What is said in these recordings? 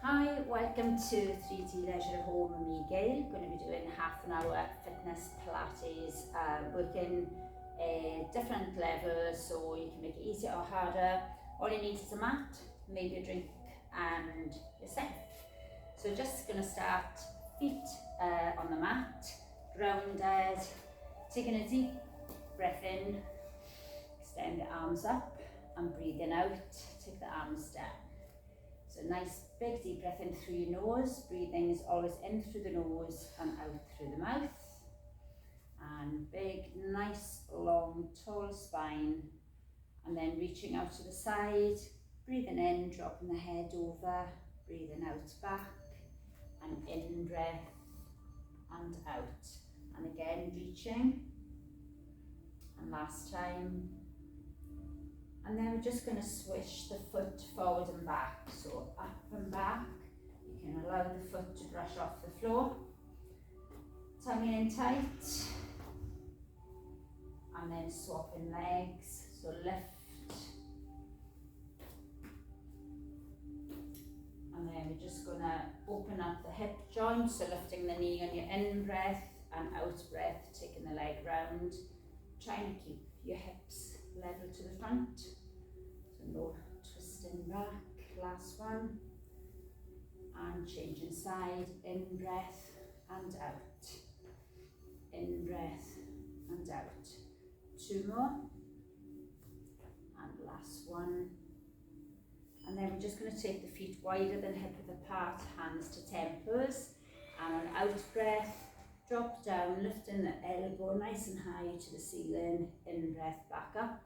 Hi, welcome to 3D Leisure at Home with me, Gail. Going to be doing half an hour fitness Pilates, working different levels so you can make it easier or harder. All you need is a mat, maybe a drink and yourself. So just going to start feet on the mat, grounded, taking a deep breath in, extend the arms up and breathing out, take the arms down. So nice big deep breath in through your nose. Breathing is always in through the nose and out through the mouth. And big, nice, long, tall spine. And then reaching out to the side. Breathing in, dropping the head over. Breathing out back. And in breath and out. And again reaching. And last time. And then we're just going to swish the foot forward and back. So up and back. You can allow the foot to brush off the floor. Tummy in tight. And then swapping legs. So lift. And then we're just going to open up the hip joint. So lifting the knee on your in breath and out breath. Taking the leg round. Trying to keep your hips level to the front, so no twisting back. Last one, and changing side, in breath and out, in breath and out. Two more, and last one. And then we're just going to take the feet wider than hip width apart, hands to temples, and on out breath, drop down, lifting the elbow nice and high to the ceiling. In breath, back up.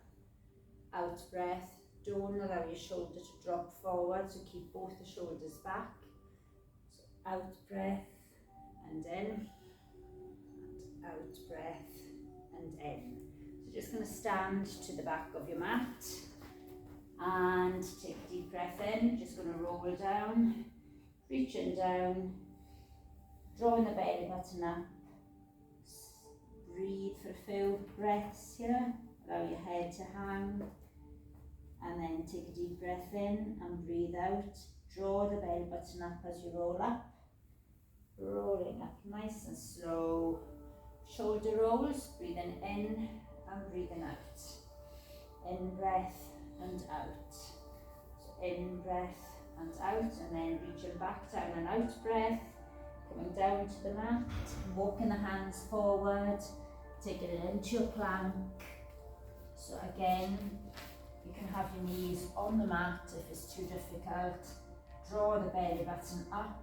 Out breath, don't allow your shoulder to drop forward, so keep both the shoulders back. So out breath and in, and out breath and in. So just going to stand to the back of your mat and take a deep breath in. Just going to roll down, reaching down, drawing the belly button up. Breathe for a few breaths here. Allow your head to hang. And then take a deep breath in and breathe out. Draw the belly button up as you roll up. Rolling up nice and slow. Shoulder rolls. Breathing in and breathing out. In breath and out. So in breath and out. And then reaching back down and out breath. Coming down to the mat, walking the hands forward, taking it into your plank. So again, you can have your knees on the mat if it's too difficult. Draw the belly button up,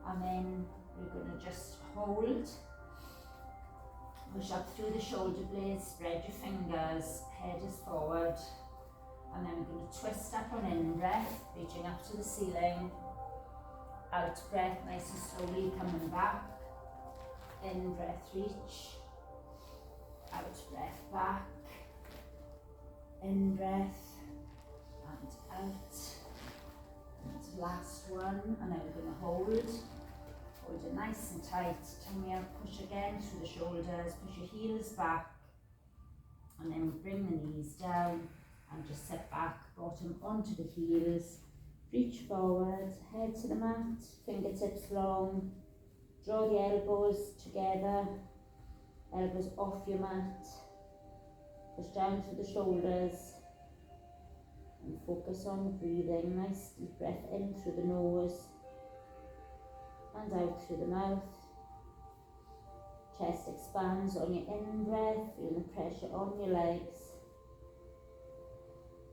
and then we're going to just hold. Push up through the shoulder blades, spread your fingers, head is forward. And then we're going to twist up on in breath, reaching up to the ceiling. Out breath, nice and slowly coming back. In breath, reach. Out breath, back. In breath and out. And last one, and then we're going to hold. Hold it nice and tight. Tummy up, push again through the shoulders, push your heels back. And then bring the knees down and just sit back, bottom onto the heels. Reach forward, head to the mat, fingertips long. Draw the elbows together, elbows off your mat. Push down through the shoulders and focus on breathing. Nice deep breath in through the nose and out through the mouth. Chest expands on your in breath, feel the pressure on your legs.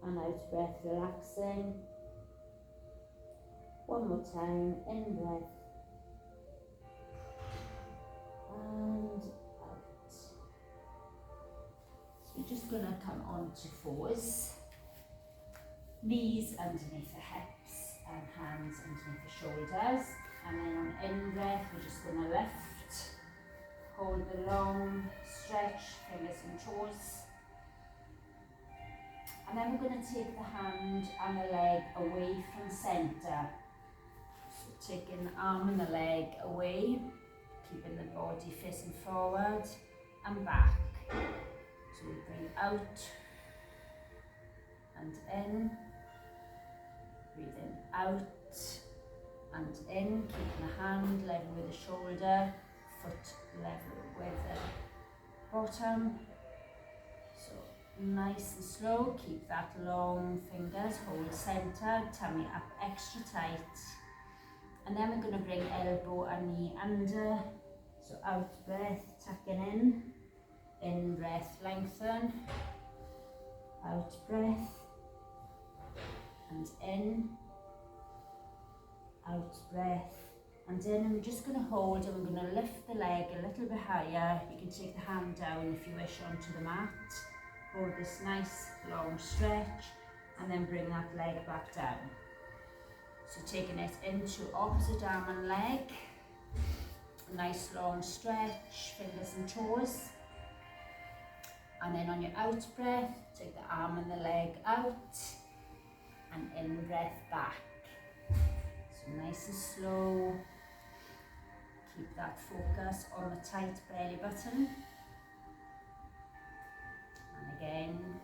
And out breath, relaxing. One more time, in breath and out. So we're just going to come on to fours. Knees underneath the hips and hands underneath the shoulders. And then on in breath, we're just going to lift. Hold the long stretch, fingers and toes. And then we're going to take the hand and the leg away from centre. Taking the arm and the leg away, keeping the body facing forward and back. So we breathe out and in, breathe in, out and in, keeping the hand level with the shoulder, foot level with the bottom. So nice and slow, keep that long fingers, hold centre, tummy up extra tight. And then we're going to bring elbow and knee under. So out breath, tucking in breath, lengthen, out breath, and in, out breath, and in. And we're just going to hold, and we're going to lift the leg a little bit higher. You can take the hand down if you wish onto the mat. Hold this nice long stretch, and then bring that leg back down. So taking it into opposite arm and leg. Nice long stretch, fingers and toes. And then on your out breath, take the arm and the leg out, and in breath back. So nice and slow. Keep that focus on the tight belly button. And again,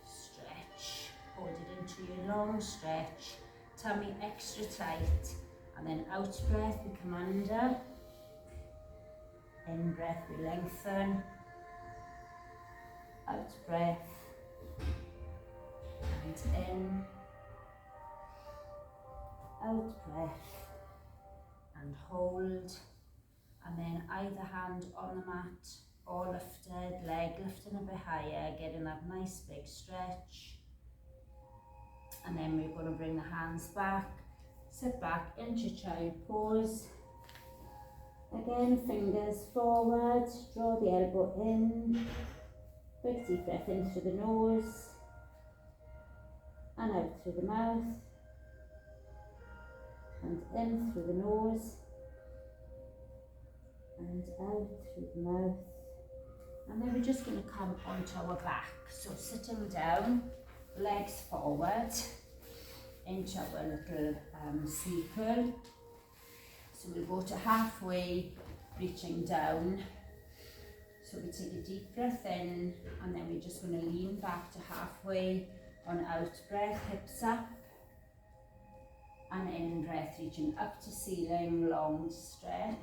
stretch. Hold it into your long stretch. Tummy extra tight. And then out breath, we come under. In breath, we lengthen. Out breath. And in. Out breath. And hold. And then either hand on the mat or lifted, leg lifting a bit higher, getting that nice big stretch. And then we're going to bring the hands back, sit back into child pose. Again, fingers forward, draw the elbow in, big deep breath in through the nose and out through the mouth, and in through the nose and out through the mouth. And then we're just going to come onto our back. So sitting down, legs forward into our little circle. So we'll go to halfway, reaching down. So we take a deep breath in, and then we're just going to lean back to halfway. On out breath, hips up, and in breath, reaching up to ceiling, long stretch.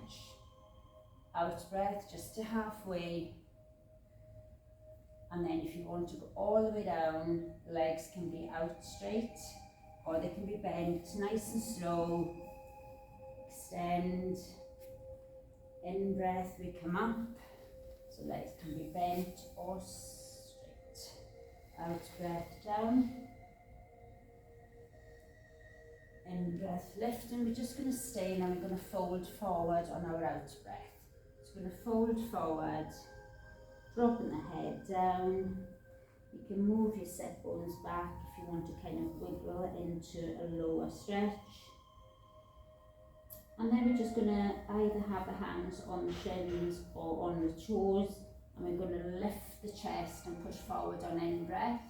Out breath, just to halfway. And then if you want to go all the way down, legs can be out straight, or they can be bent, nice and slow. Extend. In breath, we come up. So legs can be bent or straight. Out breath, down. In breath, lift, and we're just going to stay, and we're going to fold forward on our out breath. So we're going to fold forward, dropping the head down. You can move your sit bones back if you want to kind of wiggle into a lower stretch. And then we're just going to either have the hands on the shins or on the toes, and we're going to lift the chest and push forward on in breath.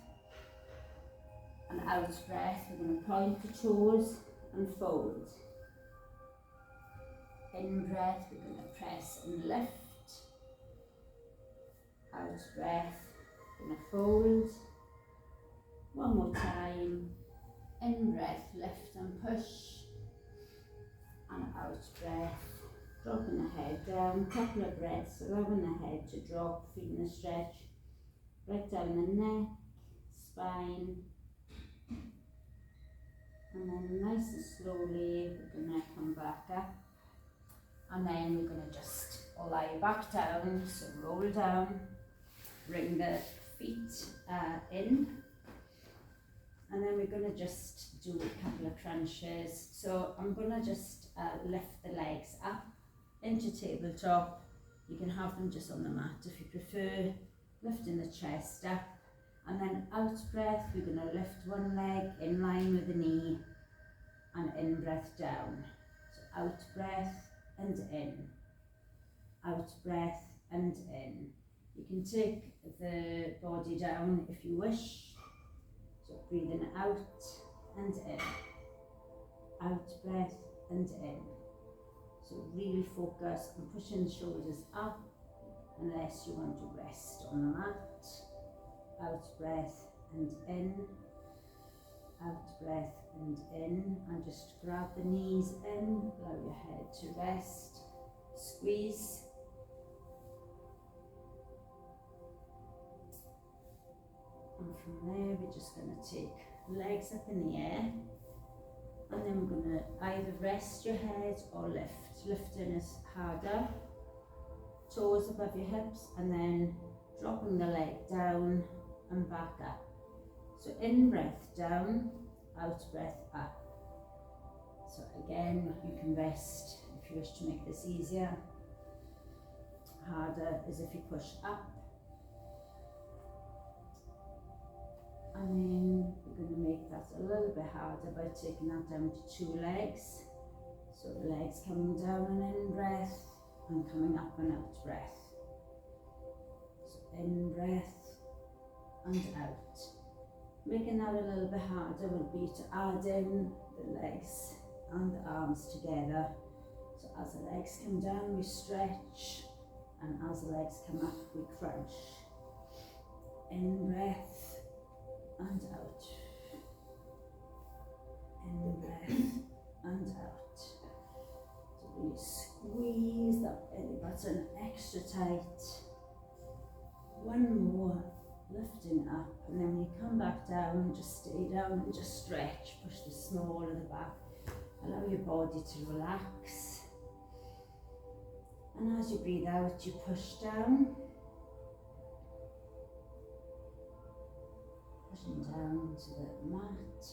And out breath, we're going to point the toes and fold. In breath, we're going to press and lift. Out breath, we're going to fold. One more time. In breath, lift and push. And out breath, dropping the head down. Couple of breaths, allowing the head to drop, feeling the stretch. Right down the neck, spine. And then nice and slowly, we're going to come back up. And then we're going to just lie back down, so roll down, bring the feet in. And then we're going to just do a couple of crunches. So I'm going to just lift the legs up into tabletop. You can have them just on the mat if you prefer, lifting the chest up. And then out breath, we're going to lift one leg in line with the knee, and in breath down. So out breath and in, out breath and in. You can take the body down if you wish. So breathing out and in, out breath and in. So really focus on pushing the shoulders up unless you want to rest on the mat. Out breath and in, out breath and in, and just grab the knees in, allow your head to rest, squeeze. And from there we're just going to take legs up in the air, and then we're going to either rest your head or lift. Lifting is harder, toes above your hips, and then dropping the leg down and back up. So in breath down, out breath up. So again, you can rest if you wish to make this easier. Harder is if you push up. And then we're going to make that a little bit harder by taking that down to 2 legs. So the legs coming down and in breath, and coming up and out breath. So in breath and out. Making that a little bit harder would be to add in the legs and the arms together. So as the legs come down, we stretch, and as the legs come up, we crunch. In breath and out. In breath and out. So we squeeze that belly button extra tight. One more. Lifting up, and then when you come back down, just stay down and just stretch. Push the small of the back. Allow your body to relax. And as you breathe out, you push down. Pushing down to the mat.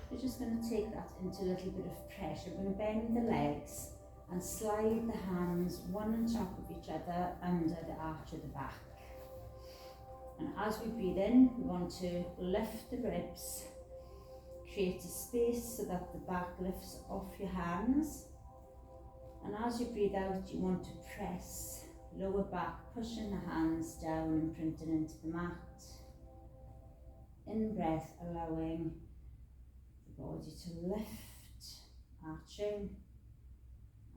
We're just going to take that into a little bit of pressure. We're going to bend the legs and slide the hands one on top of each other under the arch of the back. And as we breathe in, we want to lift the ribs, create a space so that the back lifts off your hands. And as you breathe out, you want to press lower back, pushing the hands down, imprinting into the mat. In breath, allowing the body to lift, arching,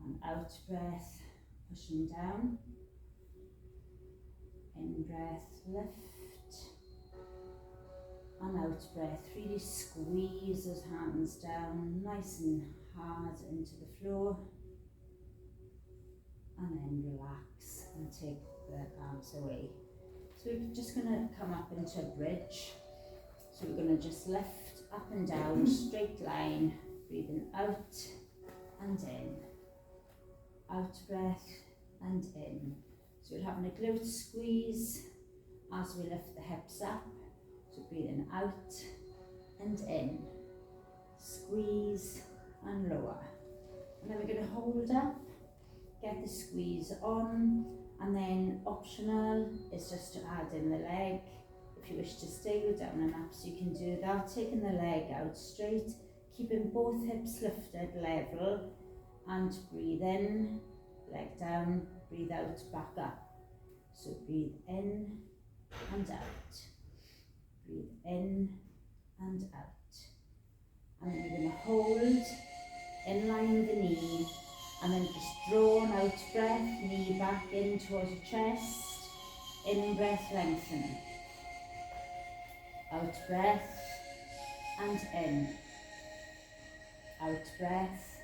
and out breath, pushing down. In breath, lift, and out breath, really squeeze those hands down nice and hard into the floor, and then relax and take the arms away. So we're just going to come up into a bridge. So we're going to just lift up and down, straight line, breathing out and in, out breath and in. So we're having a glute squeeze as we lift the hips up. So breathing out and in, squeeze and lower. And then we're going to hold up, get the squeeze on, and then optional is just to add in the leg. If you wish to stay with down and up, so you can do that, taking the leg out straight, keeping both hips lifted level, and breathe in, leg down, breathe out, back up. So breathe in and out. Breathe in and out. And then you're going to hold, inline the knee, and then just draw an out breath, knee back in towards your chest. In breath, lengthen. Out breath and in. Out breath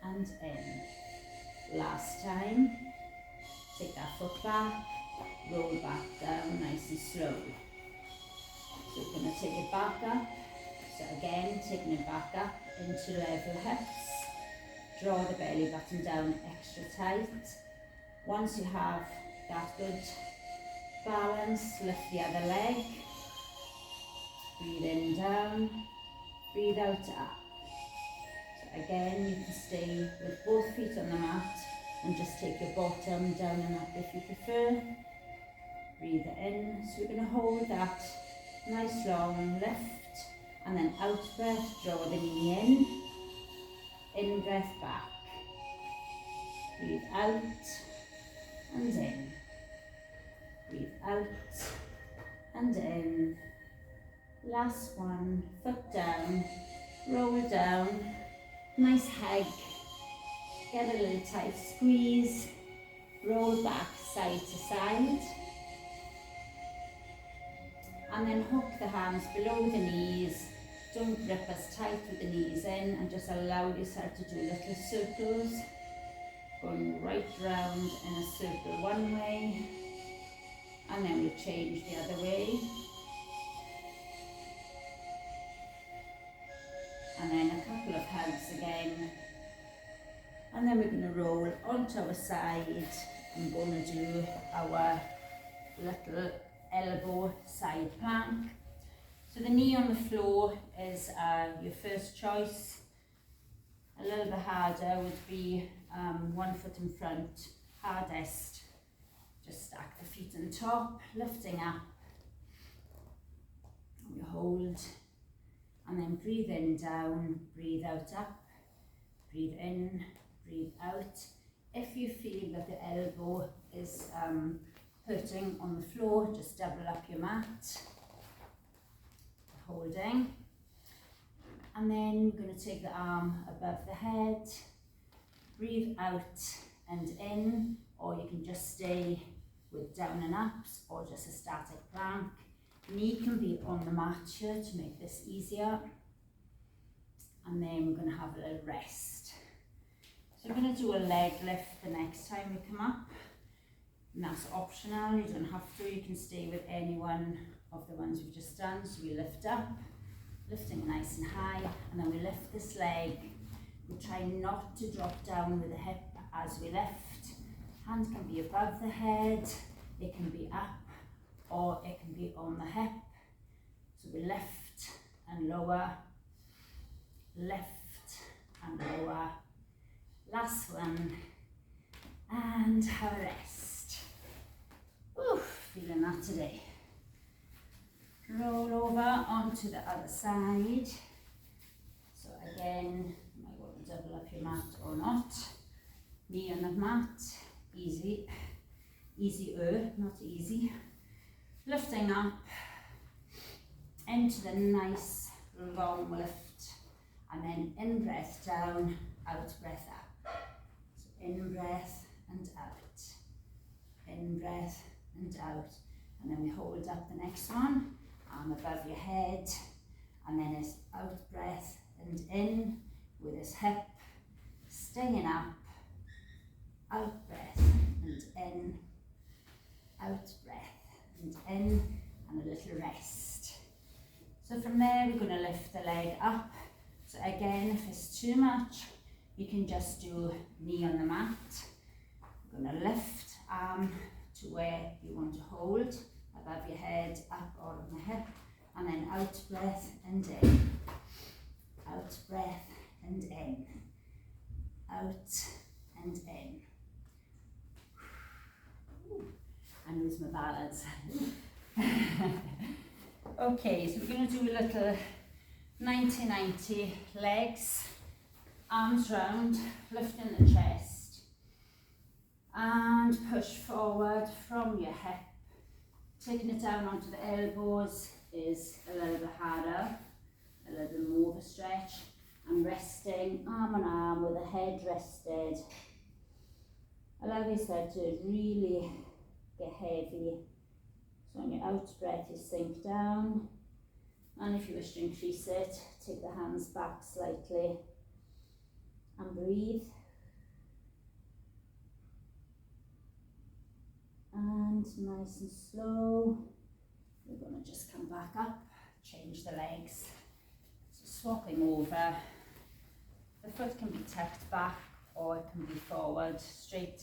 and in. Last time. Take that foot back, roll back down nice and slow. So we're going to take it back up. So again, taking it back up into level hips. Draw the belly button down extra tight. Once you have that good balance, lift the other leg. Breathe in down, breathe out up. So again, you can stay with both feet on the mat and just take your bottom down and up if you prefer. Breathe in. So we're going to hold that nice long lift, and then out breath, draw the knee in breath back. Breathe out and in. Breathe out and in. Last one, foot down, roll down, nice hug. Get a little tight squeeze, roll back side to side, and then hook the hands below the knees, Don't grip as tight with the knees in, and just allow yourself to do little circles, going right round in a circle one way, and then we'll change the other way. And then a couple of hugs again. And then we're going to roll onto our side. I'm going to do our little elbow side plank. So the knee on the floor is your first choice. A little bit harder would be 1 foot in front, hardest. Just stack the feet on top, lifting up. And we hold, and then breathe in, down, breathe out, up, breathe in, breathe out. If you feel that the elbow is hurting on the floor, just double up your mat. Holding, and then we're going to take the arm above the head, breathe out and in, or you can just stay with down and ups or just a static plank. Knee can be on the mat here to make this easier, and then we're going to have a little rest. So we're going to do a leg lift the next time we come up, and that's optional, you don't have to, you can stay with any one of the ones we've just done. So we lift up, lifting nice and high, and then we lift this leg. We try not to drop down with the hip as we lift. Hand can be above the head, it can be up, or it can be on the hip. So we lift and lower, lift and lower. Last one, and have a rest. Oof, feeling that today. Roll over onto the other side. So again, you might want to double up your mat or not. Knee on the mat, easy, easier, not easy. Lifting up into the nice long lift, and then in breath down, out breath up. So in breath and out, in breath and out, and then we hold up the next one. Arm above your head, and then it's out breath and in with his hip, staying up, out breath and in, out breath and in, and a little rest. So from there we're going to lift the leg up. So again, if it's too much, you can just do knee on the mat. We're going to lift arm to where you want to hold, above your head, up or on the hip, and then out breath and in, out breath and in, out and in. I lose my balance. Okay, so we're going to do a little 90-90 legs, arms round, lifting the chest, and push forward from your hip. Taking it down onto the elbows is a little bit harder, a little bit more of a stretch, and resting arm on arm with the head rested. Allow yourself to really get heavy. So on your out breath you sink down, and if you wish to increase it, take the hands back slightly and breathe. And nice and slow, we're going to just come back up, change the legs. So swapping over, the foot can be tucked back or it can be forward, straight,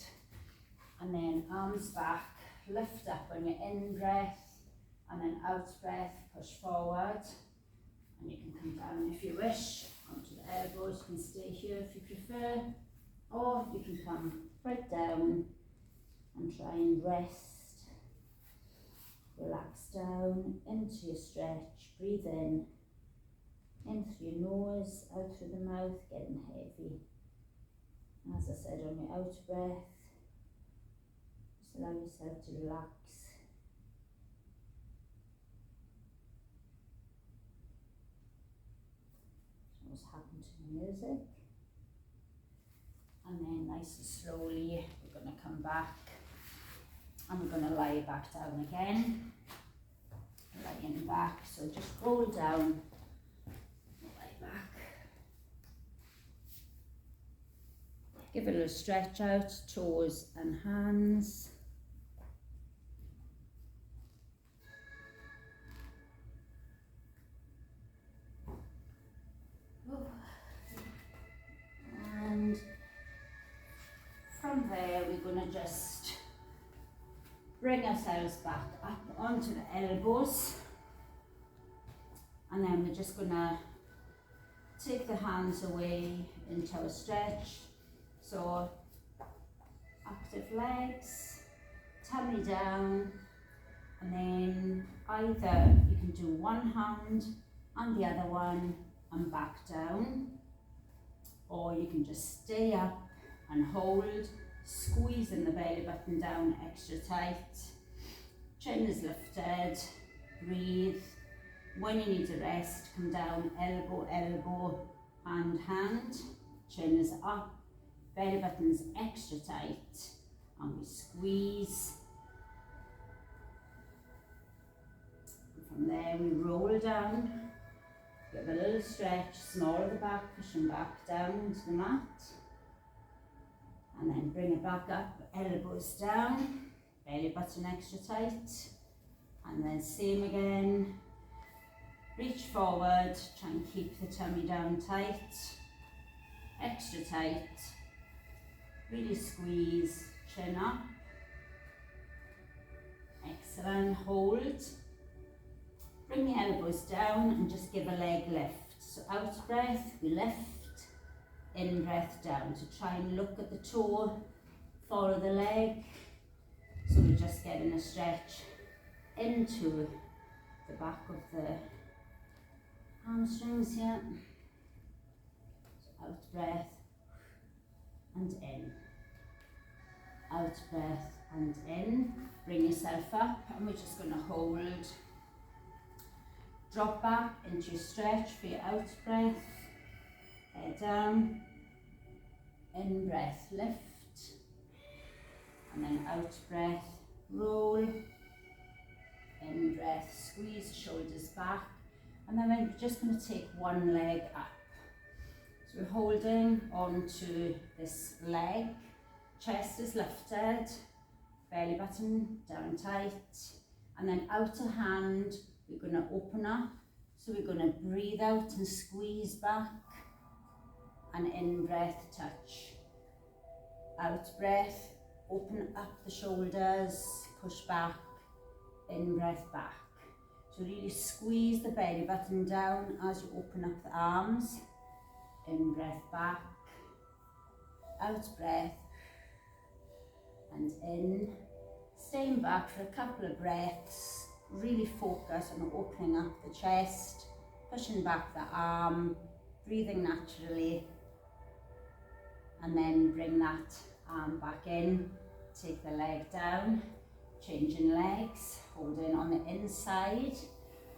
and then arms back, lift up on your in breath, and then out breath, push forward, and you can come down if you wish, onto the elbows. You can stay here if you prefer, or you can come right down and try and rest. Relax down into your stretch, breathe in through your nose, out through the mouth, getting heavy. As I said, on your out breath, just allow yourself to relax. What's happened to the music? And then nice and slowly, we're going to come back and we're going to lie back down again. Lying back, so just roll down Give it a little stretch out, toes and hands. And from there we're going to just bring ourselves back up onto the elbows, and then we're just going to take the hands away into a stretch. So active legs, tummy down, and then either you can do one hand and the other one and back down, or you can just stay up and hold, squeezing the belly button down extra tight. Chin is lifted, breathe. When you need to rest, come down, elbow, elbow, hand. Chin is up, belly button's extra tight, and we squeeze. And from there we roll down, give a little stretch, small at the back, pushing back down into the mat. And then bring it back up, elbows down, belly button extra tight. And then same again, reach forward, try and keep the tummy down tight, extra tight. Really squeeze, chin up. Excellent, hold. Bring the elbows down and just give a leg lift. So out breath, we lift. In breath down, to try and look at the toe, follow the leg. So we're just getting a stretch into the back of the hamstrings here. So out breath and in. Out breath and in. Bring yourself up, and we're just going to hold. Drop back into your stretch for your out breath. Head down, in breath, lift, and then out breath, roll, in breath, squeeze shoulders back, and then we're just going to take one leg up. So we're holding onto this leg, chest is lifted, belly button down tight, and then outer hand, we're going to open up, so we're going to breathe out and squeeze back. And in breath, touch. Out breath, open up the shoulders, push back, in breath, back. So really squeeze the belly button down as you open up the arms. In breath, back. Out breath, and in. Staying back for a couple of breaths. Really focus on opening up the chest, pushing back the arm, breathing naturally. And then bring that arm back in, take the leg down, changing legs, holding on the inside,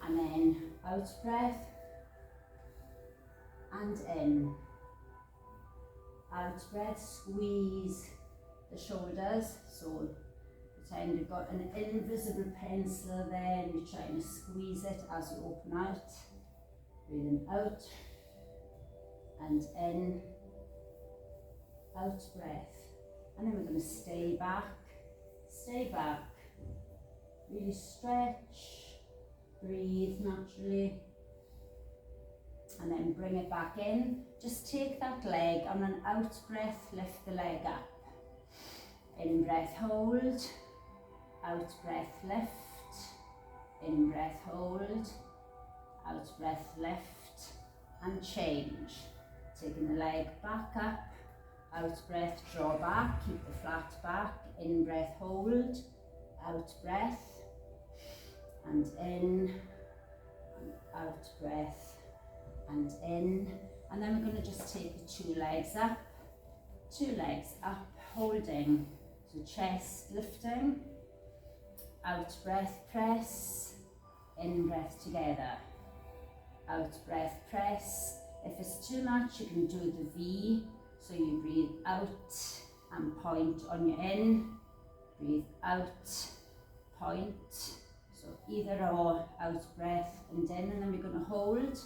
and then out breath, and in. Out breath, squeeze the shoulders, so pretend you've got an invisible pencil there, and you're trying to squeeze it as you open out. Breathing out, and in. Out breath, and then we're going to stay back, really stretch, breathe naturally, and then bring it back in. Just take that leg, and an out breath, lift the leg up. In breath, hold, out breath, lift, in breath, hold, out breath, lift, and change. Taking the leg back up. Out breath, draw back, keep the flat back, in breath, hold, out breath, and in, and out breath, and in. And then we're going to just take the two legs up, holding, so chest lifting, out breath, press, in breath together, out breath, press. If it's too much, you can do the V. So you breathe out and point on your in, breathe out, point. So either or, out breath and in, and then we're going to hold,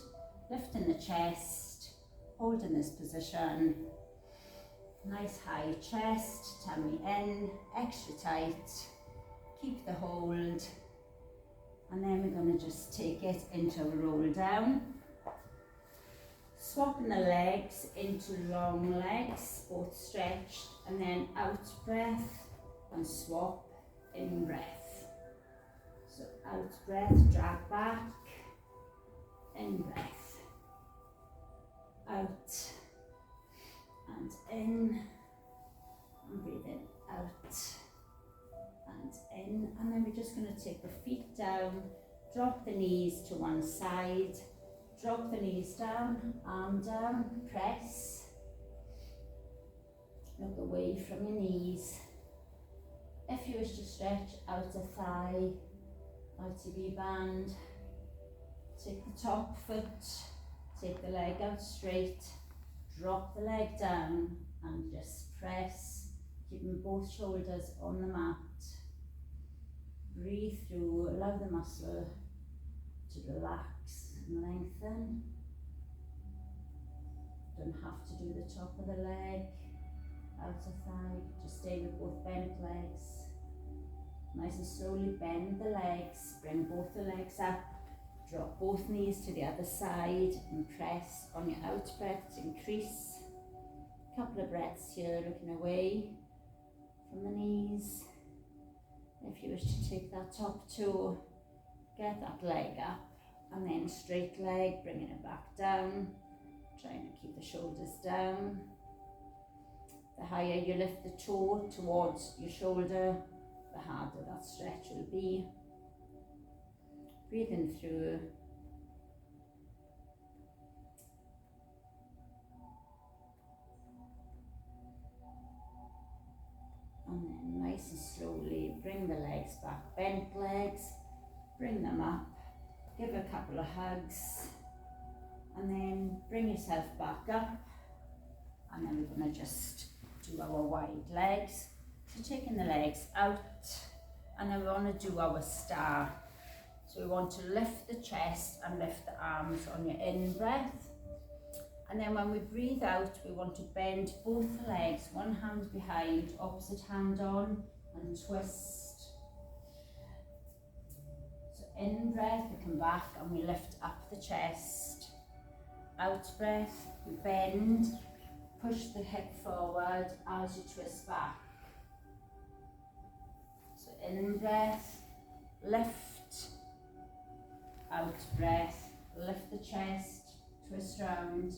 lifting the chest, hold in this position, Nice high chest, tummy in, extra tight, keep the hold, and then we're going to just take it into a roll down. Swapping the legs into long legs, both stretched, and then out breath and swap, in breath. So out breath, drag back, in breath, out and in, and breathe in, out and in, and then we're just going to take the feet down, drop the knees to one side, drop the knees down, arm down, press, look away from your knees. If you wish to stretch out a thigh, ITB band, take the top foot, take the leg out straight, drop the leg down and just press, keeping both shoulders on the mat. Breathe through, allow the muscle to relax and lengthen. Don't have to do the top of the leg, outer thigh, just stay with both bent legs. Nice and slowly bend the legs, bring both the legs up, drop both knees to the other side and press on your out breath to increase. A couple of breaths here, looking away from the knees. If you wish to take that top toe, get that leg up, and then straight leg, bringing it back down, trying to keep the shoulders down. The higher you lift the toe towards your shoulder, the harder that stretch will be. Breathing through. And then nice and slowly bring the legs back, bent legs, bring them up, give a couple of hugs, and then bring yourself back up, and then we're going to just do our wide legs. So taking the legs out, and then we want to do our star. So we want to lift the chest and lift the arms on your in breath. And then when we breathe out, we want to bend both legs, one hand behind, opposite hand on, and twist. So in breath, we come back and we lift up the chest. Out breath, we bend, push the hip forward as you twist back. So in breath, lift, out breath, lift the chest, twist round.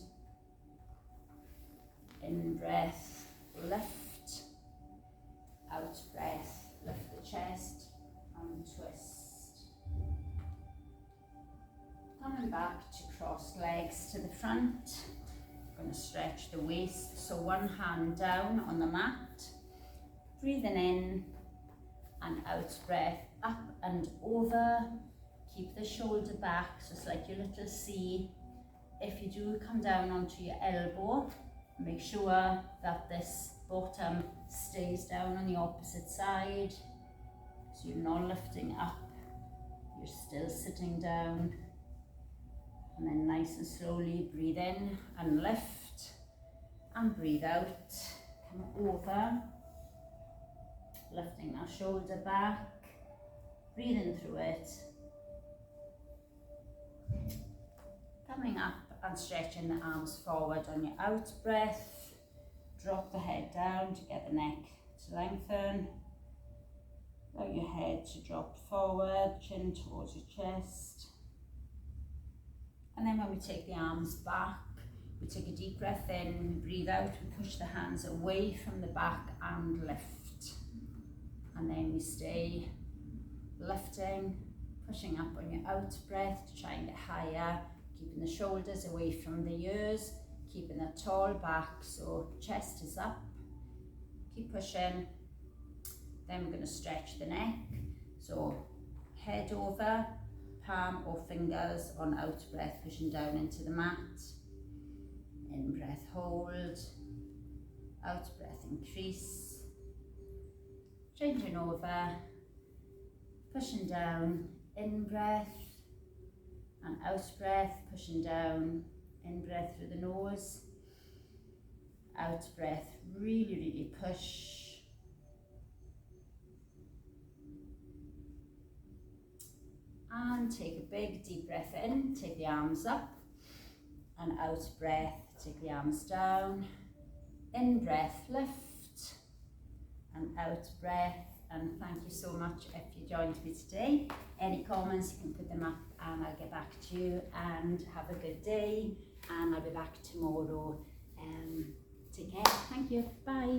In breath, lift, out breath, lift the chest and twist. Coming back to cross legs to the front. Going to stretch the waist, so one hand down on the mat, breathing in and out breath, up and over. Keep the shoulder back, so it's like your little C. If you do come down onto your elbow, make sure that this bottom stays down on the opposite side, so you're not lifting up, you're still sitting down. And then nice and slowly breathe in and lift, and breathe out, come over, lifting that shoulder back, breathing through it, coming up and stretching the arms forward on your out breath. Drop the head down to get the neck to lengthen. Allow your head to drop forward, chin towards your chest. And then when we take the arms back, we take a deep breath in, breathe out, we push the hands away from the back and lift. And then we stay lifting, pushing up on your out breath to try and get higher, keeping the shoulders away from the ears, keeping the tall back, so chest is up. Keep pushing. Then we're going to stretch the neck, so head over, palm or fingers on out breath, pushing down into the mat. In breath, hold. Out breath, increase. Changing over, pushing down. In breath and out breath, pushing down. In breath through the nose. out breath, really, really push. And take a big deep breath in, take the arms up, and out breath, take the arms down. In breath, lift, and out breath. And thank you so much if you joined me today. Any comments, you can put them up and I'll get back to you. And have a good day, and I'll be back tomorrow. Take care. Thank you. Bye.